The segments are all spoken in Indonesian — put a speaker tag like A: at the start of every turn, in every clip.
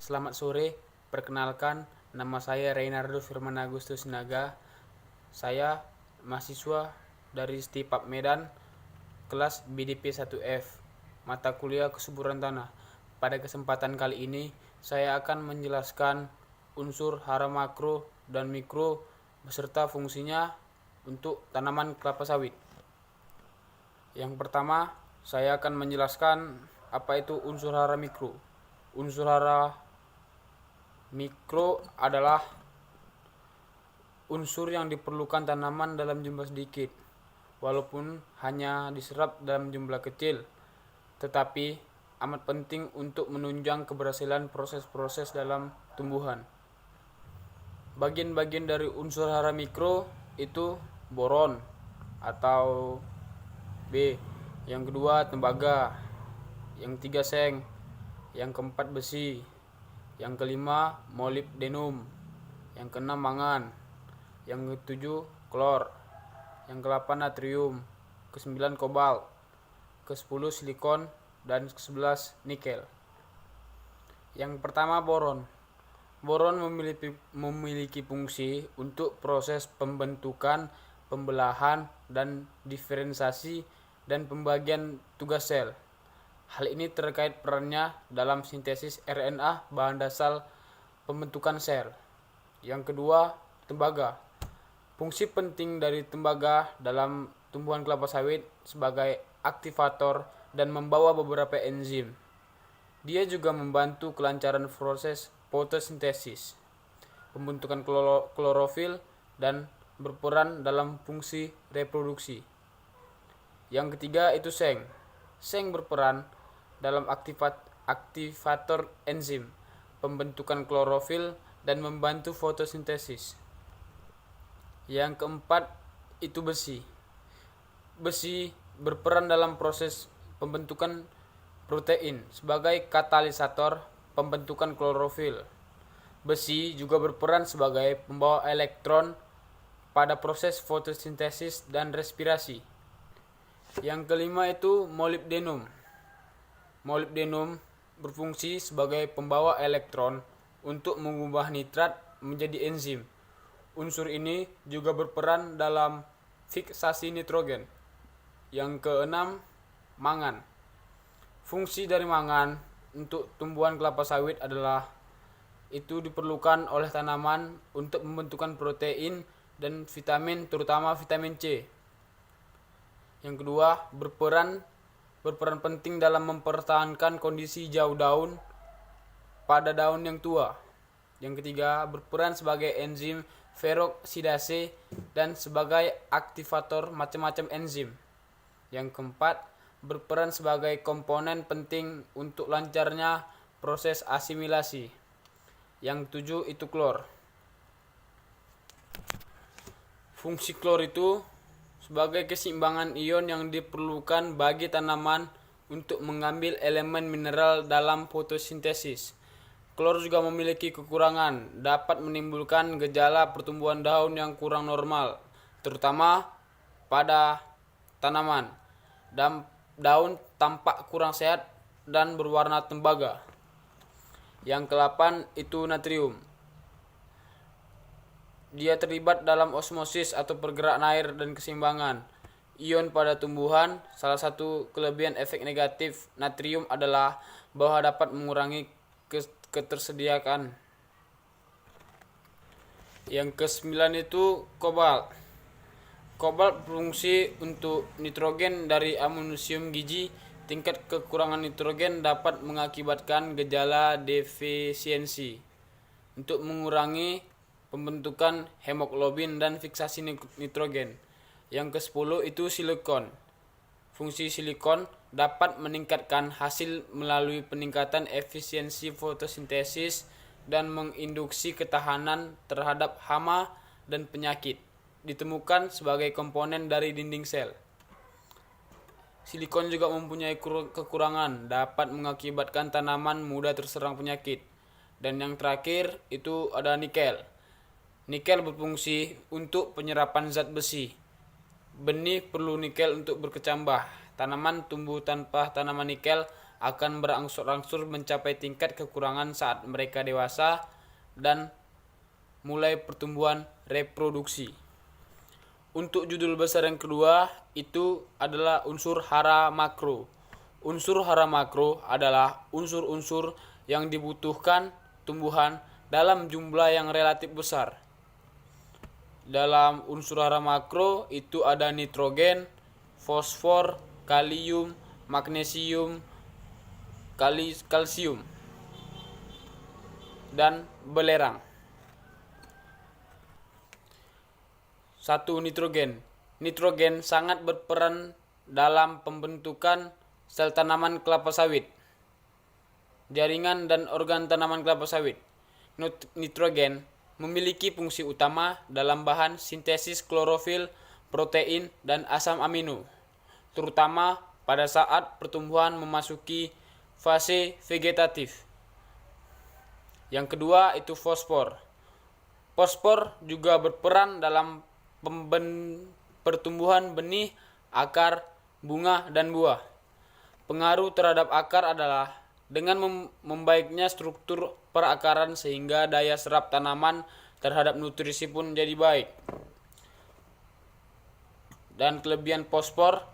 A: Selamat sore, perkenalkan nama saya Reynardo Firman Agustus Sinaga. Saya mahasiswa dari Stipap Medan, kelas BDP 1F, mata kuliah kesuburan tanah. Pada kesempatan kali ini, saya akan menjelaskan unsur hara makro dan mikro beserta fungsinya untuk tanaman kelapa sawit. Yang pertama, saya akan menjelaskan apa itu unsur hara mikro. Unsur hara mikro adalah unsur yang diperlukan tanaman dalam jumlah sedikit, walaupun hanya diserap dalam jumlah kecil, tetapi amat penting untuk menunjang keberhasilan proses-proses dalam tumbuhan. Bagian-bagian dari unsur hara mikro itu boron atau B, yang kedua tembaga, yang ketiga seng, yang keempat besi, yang kelima molybdenum, yang keenam mangan, yang ketujuh klor, yang ke-8 natrium, ke-9 kobalt, ke-10 silikon, dan ke-11 nikel. Yang pertama boron. Boron memiliki fungsi untuk proses pembentukan, pembelahan, dan diferensiasi dan pembagian tugas sel. Hal ini terkait perannya dalam sintesis RNA, bahan dasar pembentukan sel. Yang kedua, tembaga. Fungsi penting dari tembaga dalam tumbuhan kelapa sawit sebagai aktivator dan membawa beberapa enzim. Dia juga membantu kelancaran proses fotosintesis, pembentukan klorofil, dan berperan dalam fungsi reproduksi. Yang ketiga itu seng. Seng berperan dalam aktivator enzim, pembentukan klorofil, dan membantu fotosintesis. Yang keempat itu besi. Besi berperan dalam proses pembentukan protein sebagai katalisator pembentukan klorofil. Besi juga berperan sebagai pembawa elektron pada proses fotosintesis dan respirasi. Yang kelima itu molybdenum. Molybdenum berfungsi sebagai pembawa elektron untuk mengubah nitrat menjadi enzim. Unsur ini juga berperan dalam fiksasi nitrogen. Yang keenam, mangan. Fungsi dari mangan untuk tumbuhan kelapa sawit adalah itu diperlukan oleh tanaman untuk pembentukan protein dan vitamin, terutama vitamin C. Yang kedua, berperan penting dalam mempertahankan kondisi hijau daun pada daun yang tua. Yang ketiga, berperan sebagai enzim peroksidase dan sebagai aktivator macam-macam enzim. Yang keempat, berperan sebagai komponen penting untuk lancarnya proses asimilasi. Yang tujuh itu klor. Fungsi klor itu sebagai keseimbangan ion yang diperlukan bagi tanaman untuk mengambil elemen mineral dalam fotosintesis. Klor juga memiliki kekurangan, dapat menimbulkan gejala pertumbuhan daun yang kurang normal, terutama pada tanaman. Daun tampak kurang sehat dan berwarna tembaga. Yang ke-8 itu natrium. Dia terlibat dalam osmosis atau pergerakan air dan keseimbangan ion pada tumbuhan. Salah satu kelebihan efek negatif natrium adalah bahwa dapat mengurangi ketersediaan. Yang ke-9 itu kobalt. Kobalt berfungsi untuk nitrogen dari amunisium gizi. Tingkat kekurangan nitrogen dapat mengakibatkan gejala defisiensi. Untuk mengurangi pembentukan hemoglobin dan fiksasi nitrogen. Yang ke-10 itu silikon. Fungsi silikon dapat meningkatkan hasil melalui peningkatan efisiensi fotosintesis dan menginduksi ketahanan terhadap hama dan penyakit. Ditemukan sebagai komponen dari dinding sel. Silikon juga mempunyai kekurangan, dapat mengakibatkan tanaman mudah terserang penyakit. Dan yang terakhir itu ada nikel. Nikel berfungsi untuk penyerapan zat besi. Benih perlu nikel untuk berkecambah. Tanaman tumbuh tanpa tanaman nikel akan berangsur-angsur mencapai tingkat kekurangan saat mereka dewasa dan mulai pertumbuhan reproduksi. Untuk judul besar yang kedua itu adalah unsur hara makro. Unsur hara makro adalah unsur-unsur yang dibutuhkan tumbuhan dalam jumlah yang relatif besar. Dalam unsur hara makro itu ada nitrogen, fosfor, kalium, magnesium, kalsium, dan belerang. 1. Nitrogen. Nitrogen sangat berperan dalam pembentukan sel tanaman kelapa sawit, jaringan dan organ tanaman kelapa sawit. Nitrogen memiliki fungsi utama dalam bahan sintesis klorofil, protein, dan asam amino, terutama pada saat pertumbuhan memasuki fase vegetatif. Yang kedua itu fosfor. Fosfor juga berperan dalam pertumbuhan benih, akar, bunga, dan buah. Pengaruh terhadap akar adalah dengan membaiknya struktur perakaran sehingga daya serap tanaman terhadap nutrisi pun jadi baik. Dan kelebihan fosfor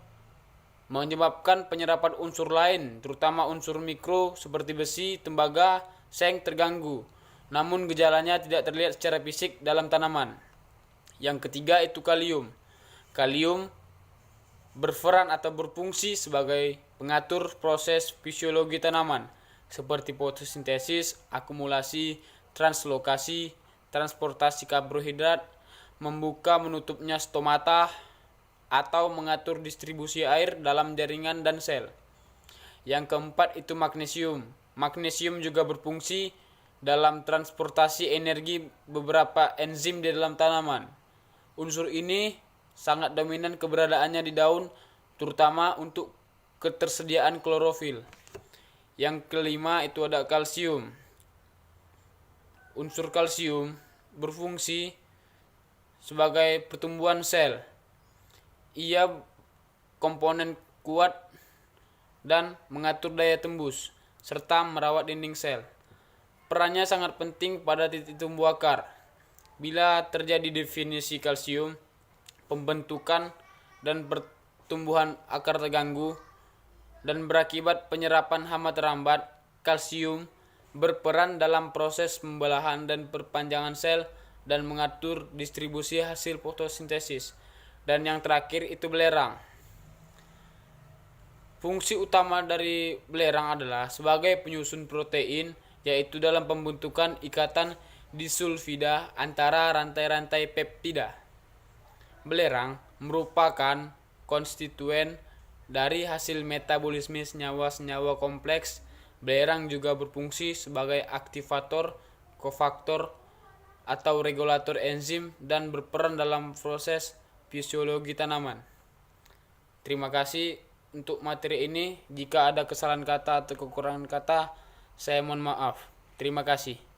A: menyebabkan penyerapan unsur lain, terutama unsur mikro seperti besi, tembaga, seng terganggu. Namun gejalanya tidak terlihat secara fisik dalam tanaman. Yang ketiga itu kalium. Kalium berperan atau berfungsi sebagai pengatur proses fisiologi tanaman seperti fotosintesis, akumulasi, translokasi, transportasi karbohidrat, membuka menutupnya stomata, atau mengatur distribusi air dalam jaringan dan sel. Yang keempat itu magnesium. Magnesium juga berfungsi dalam transportasi energi beberapa enzim di dalam tanaman. Unsur ini sangat dominan keberadaannya di daun, terutama untuk ketersediaan klorofil. Yang kelima itu ada kalsium. Unsur kalsium berfungsi sebagai pertumbuhan sel. Ia komponen kuat dan mengatur daya tembus serta merawat dinding sel. Perannya sangat penting pada titik tumbuh akar. Bila terjadi definisi kalsium, pembentukan dan pertumbuhan akar terganggu dan berakibat penyerapan hama terhambat. Kalsium berperan dalam proses pembelahan dan perpanjangan sel dan mengatur distribusi hasil fotosintesis. Dan yang terakhir itu belerang. Fungsi utama dari belerang adalah sebagai penyusun protein, yaitu dalam pembentukan ikatan disulfida antara rantai-rantai peptida. Belerang merupakan konstituen dari hasil metabolisme senyawa-senyawa kompleks. Belerang juga berfungsi sebagai aktivator, kofaktor, atau regulator enzim dan berperan dalam proses fisiologi tanaman. Terima kasih untuk materi ini. Jika ada kesalahan kata atau kekurangan kata, saya mohon maaf. Terima kasih.